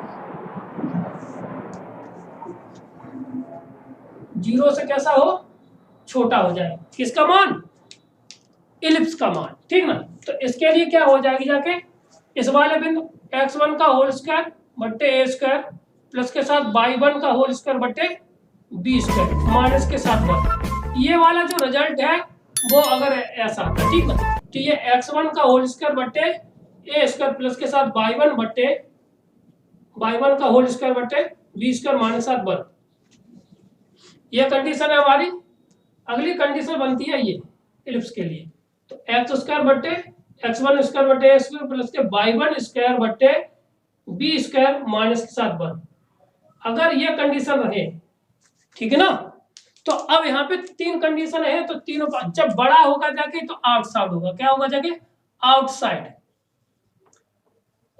Speaker 1: 0 से कैसा हो, छोटा हो जाए। किसका मान? इलिप्स का मान, ठीक ना। तो इसके लिए क्या हो जाएगी जाके, इस वाले बिंदु x1 का होल स्क्वायर बट्टे ए स्क्वायर प्लस के साथ y1 का होल स्क्वायर बट्टे बी स्क्वायर माइनस के साथ 1, ये वाला जो रिजल्ट है वो अगर ऐसा आता है, ठीक ना, तो ये x1 का होल स्क्वायर बट्टे ए स्क्वायर प्लस के साथ y1 का होल स्क्वायर बट्टे बी स्क्वायर माइनस 7 ये कंडीशन है हमारी। अगली कंडीशन बनती है ये इलिप्स के लिए, तो एक्स स्क्वायर बट्टे x1 स्क्वायर बट्टे ए स्क्वायर प्लस के y1 स्क्वायर बट्टे बी स्क्वायर माइनस के साथ 1, अगर ये कंडीशन रहे, ठीक है ना। तो अब यहाँ पे 3 कंडीशन है, तो तीनों का जब बड़ा होगा जाके तो आउटसाइड होगा, क्या होगा जाके, आउटसाइड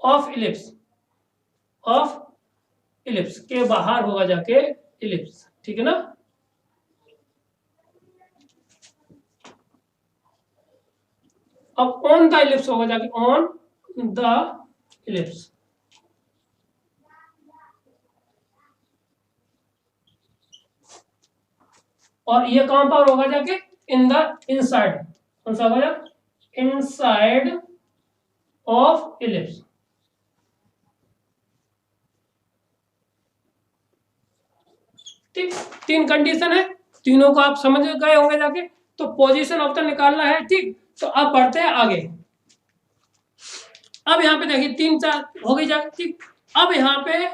Speaker 1: ऑफ इलिप्स के बाहर होगा जाके इलिप्स, ठीक है ना। अब ऑन द इलिप्स होगा जाके, ऑन द इलिप्स, और ये कहां पर होगा जाके, इन द इनसाइड, कौन सा होगा, इनसाइड ऑफ इलिप्स। ठीक, 3 कंडीशन है, तीनों को आप समझ गए होंगे जाके। तो पोजीशन ऑफ द निकालना है, ठीक। तो अब बढ़ते हैं आगे। अब यहाँ पे देखिए 3-4 हो गई जाके, ठीक। अब यहाँ पे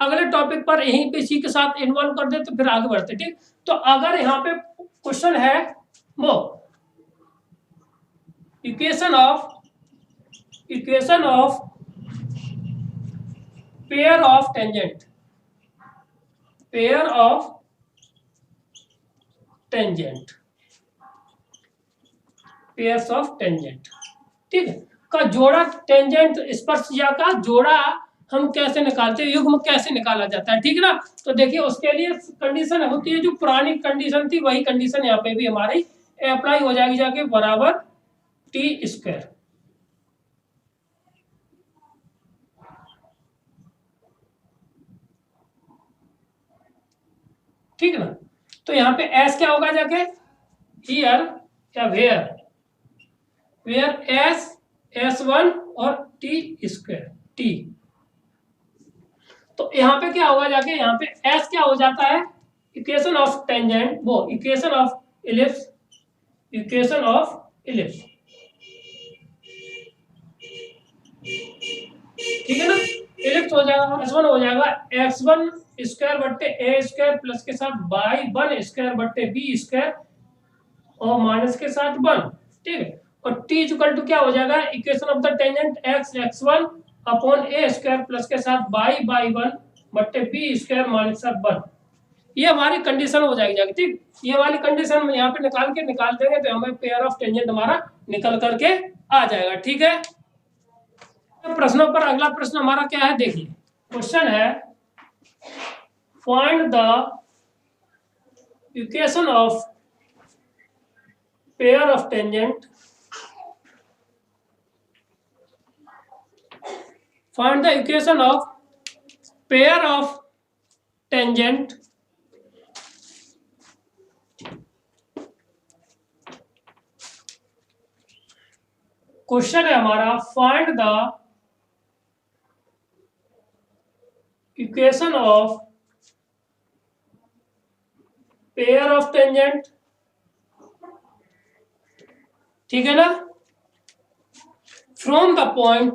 Speaker 1: अगले टॉपिक पर यहीं पे इसी के साथ इन्वॉल्व कर दे तो फिर आगे बढ़ते, ठीक। तो अगर यहाँ पे क्वेश्चन है वो equation of pair of tangent, pairs of tangent, ठीक है, का जोड़ा, टेंजेंट स्पर्शज्या का जोड़ा हम कैसे निकालते हैं, युग्म कैसे निकाला जाता है, ठीक है ना। तो देखिए उसके लिए कंडीशन होती है, जो पुरानी कंडीशन थी वही कंडीशन यहाँ पे भी हमारी अप्लाई हो जाएगी जाके, बराबर टी स्क्वायर, ठीक है ना। तो यहाँ पे एस क्या होगा जाके, हियर या वेयर एस S1 और टी स्क्वायर टी। तो यहाँ पे क्या होगा जाके, यहाँ पे S क्या हो जाता है, इक्वेशन ऑफ टेंजेंट, वो इक्वेशन ऑफ इलिप्स, ठीक है ना। इलिप्स हो जाएगा, S1 हो जाएगा x1 स्क्वायर बट्टे ए स्क्वायर प्लस के साथ y1 स्क्वायर बट्टे बी स्क्वायर और माइनस के साथ 1, ठीक है। और t इक्वल टू क्या हो जाएगा, equation of the tangent x1 upon A square plus के साथ y1 बट्टे बी स्क्वायर माइनस 1, ये हमारी कंडीशन हो जाएगी जाके, ठीक। ये वाली कंडीशन में यहाँ पे निकाल देंगे तो हमें पेयर ऑफ टेंजेंट हमारा निकल करके आ जाएगा, ठीक है। प्रश्नों पर अगला प्रश्न हमारा क्या है, देखिए क्वेश्चन है, find the equation of pair of tangent, find the equation of pair of tangent question है हमारा, find the equation of pair of tangent, ठीक है ना, from the point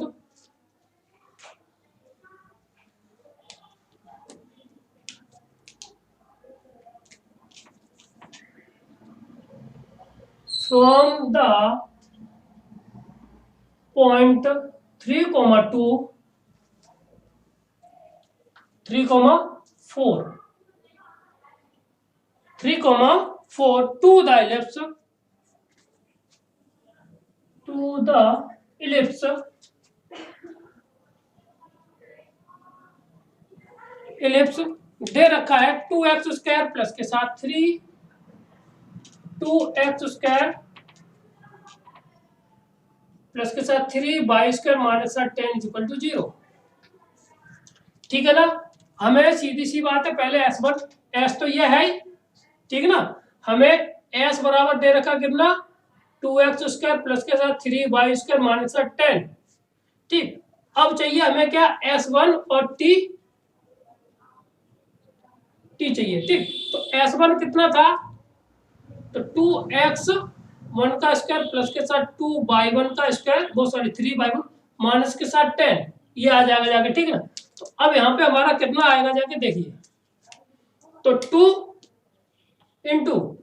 Speaker 1: from the point 3,2 3,4 to the ellipse दे रखा है 2x स्क्वायर प्लस के साथ 2x स्क्वायर प्लस के साथ 3y square minus 10 equal to 0, ठीक है ना। हमें सीधी सी बात है, पहले S1 S तो ये है ही, ठीक है ना, हमें एस बराबर दे रखा कितना 2x² प्लस के साथ 3y² माइनस 10। ठीक, अब चाहिए हमें क्या S1 और t चाहिए। ठीक, तो S1 कितना था, तो 2x1 का स्क्वायर प्लस के साथ 2y1 का स्क्वायर, वो सॉरी 3y1 माइनस के साथ 10, ये आ जाएगा जाके। ठीक है ना, तो अब यहाँ पे हमारा कितना आएगा जाके देखिए, तो 2 इंटू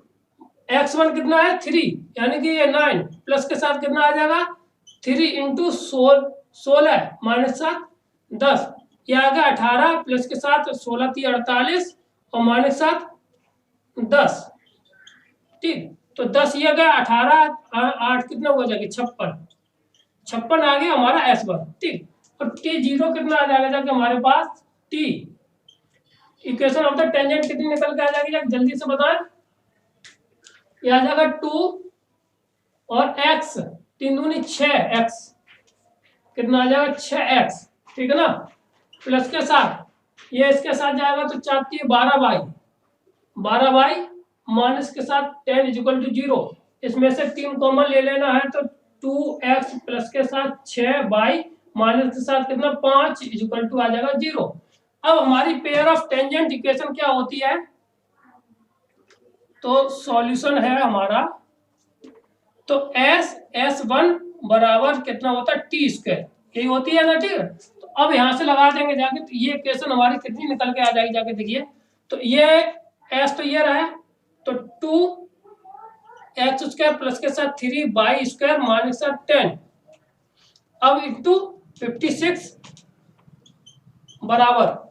Speaker 1: x1 कितना है 3, यानी कि ये 9 प्लस के साथ कितना आ जाएगा 3 इंटू 16 माइनस 7 10, ये आ गया 18 प्लस के साथ 16 3 48 और माइनस 7 10। ठीक, तो 10 ये गया 18 8 कितना हुआ जाएगा 56 आ गया हमारा S1। ठीक, और T0 कितना आ जाएगा जाके हमारे पास T, equation of the tangent कितनी निकल के आ जाएगी जाके जल्दी से बताएं, ये आ जाएगा 2 और x 3 दूनी 6x, कितना आ जाएगा 6x। ठीक है ना, प्लस के साथ ये इसके साथ जाएगा तो 4 3 12y माइनस के साथ 10 इक्वल टू 0, इसमें से 3 कॉमन ले लेना है तो 2x प्लस के साथ 6y माइनस के साथ कितना 5 इक्वल टू आ जाएगा 0। अब हमारी पेयर ऑफ टेंजेंट इक्वेशन क्या होती है, तो सॉल्यूशन है हमारा, तो S1 बराबर कितना होता है t², यही होती है ना। ठीक है, तो अब यहां से लगा देंगे जाके, तो ये इक्वेशन हमारी कितनी निकल के आ जाएगी जाके देखिए, तो ये S तो ये रहा, तो 2x² प्लस के साथ 3y² माइनस 10, अब इंटू 56 बराबर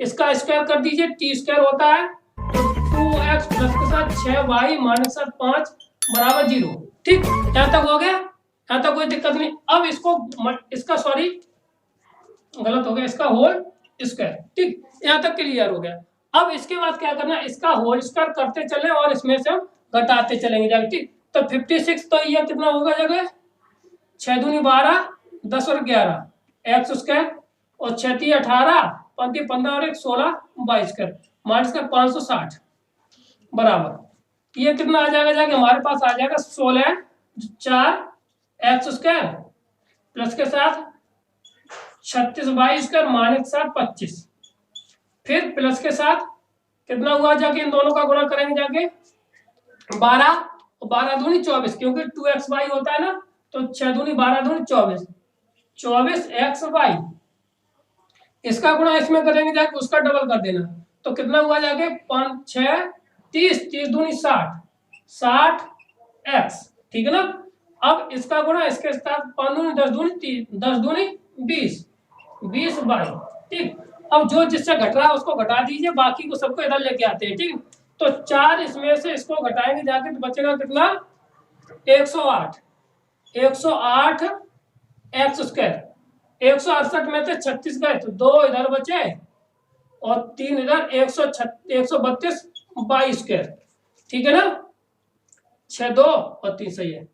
Speaker 1: इसका स्क्वायर कर दीजिए, t² होता है तो 2x प्लस के साथ 6y माइनस 5 बराबर 0। ठीक, यहाँ तक हो गया, यहाँ तक कोई दिक्कत नहीं। अब इसका सॉरी गलत हो गया, इसका होल स्क्वायर। ठीक, यहाँ तक क्लियर हो गया। अब इसके बाद क्या करना, इसका होल स्क्वायर करते चले और इसमें से हम घटाते चलेंगे जाके। ठीक, तो 56 तो ये कितना होगा जगह 6 दूनी 12 10 और 11 x² और 6 3 18 5 3 15 और 1 16 y² माइनस का 560 बराबर ये कितना आ जाएगा जाके हमारे पास आ जाएगा 16 4 x² प्लस के साथ 36 y² माइनस के साथ 25, फिर प्लस के साथ कितना हुआ जाके इन दोनों का गुणा करेंगे जाके 12 और 12 दूनी 24, क्योंकि 2xy होता है ना, तो 6 दूनी 12 दूनी 24 xy, इसका गुणा इसमें करेंगे जाके उसका डबल कर देना, तो कितना हुआ जाके 5 6 30 30 दूनी 60 x। ठीक है ना, अब इसका गुणा इसके साथ 5 दूनी 10 दूनी 10 दूनी 20 बाई। ठीक, अब जो जिससे घट रहा है उसको घटा दीजिए, बाकी को सबको इधर लेके आते हैं। ठीक, तो 4 इसमें से इसको घटाएंगे जाके तो बचेगा कितना 108 x², 168 में से 36 गए तो 2 इधर बचे और 3 इधर 132 y²। ठीक है ना, 6 2 और 3 सही है।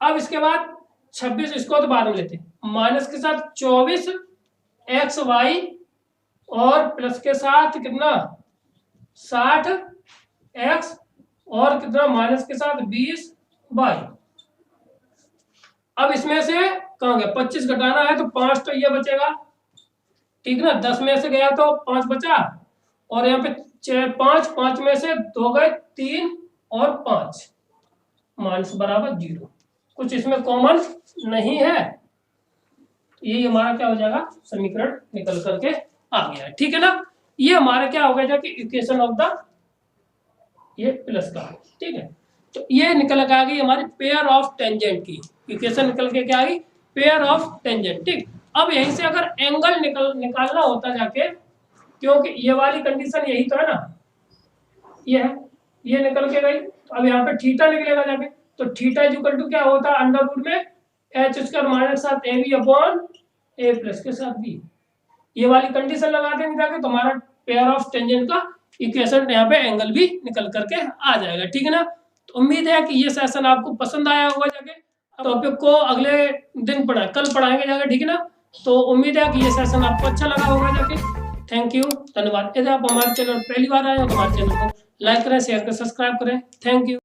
Speaker 1: अब इसके बाद 26 इसको तो बाद में लेते हैं, माइनस के साथ 24 xy और प्लस के साथ कितना 60 x और कितना माइनस के साथ 20 y। अब इसमें से कहाँ गया 25 घटाना है तो 5 तो ये बचेगा। ठीक ना, 10 में से गया तो 5 बचा और यहाँ पे 5 में से 2 गए 3 और 5 माइनस बराबर 0, कुछ इसमें कॉमन नहीं है, यही हमारा क्या हो जाएगा समीकरण निकल करके आ गया है। ठीक है ना, ये हमारा क्या हो गया कि इक्वेशन ऑफ द ये प्लस का। ठीक है, तो ये निकल के आ गई हमारी पेयर ऑफ टेंजेंट की इक्वेशन, निकल के क्या आ गई पेयर ऑफ टेंजेंट। ठीक, अब यहीं से अगर एंगल निकालना होता जाके, क्योंकि ये वाली कंडीशन यही तो है ना, ये है, ये निकल के गई, तो अब यहाँ पे थीटा निकलेगा जाके, तो थीटा इक्वल टू क्या होता है अंडर रूट में h² minus 7 ab upon a plus के साथ b, ये वाली कंडीशन लगा देंगे जाके तो हमारा पेयर ऑफ टेंजेंट का इक्वेशन यहाँ पे एंगल भी निकल करके आ जाएगा। ठीक है ना, तो उम्मीद है कि ये सेशन आपको पसंद आया होगा जाके, टॉपिक को अगले दिन कल पढ़ाएंगे जाके। ठीक है ना, तो उम्मीद है कि ये सेशन आपको अच्छा लगा होगा जाके। थैंक यू, धन्यवाद। यदि आप हमारे चैनल पहली बार आए हो तो हमारे चैनल को लाइक करें, शेयर करें, सब्सक्राइब करें। Thank you.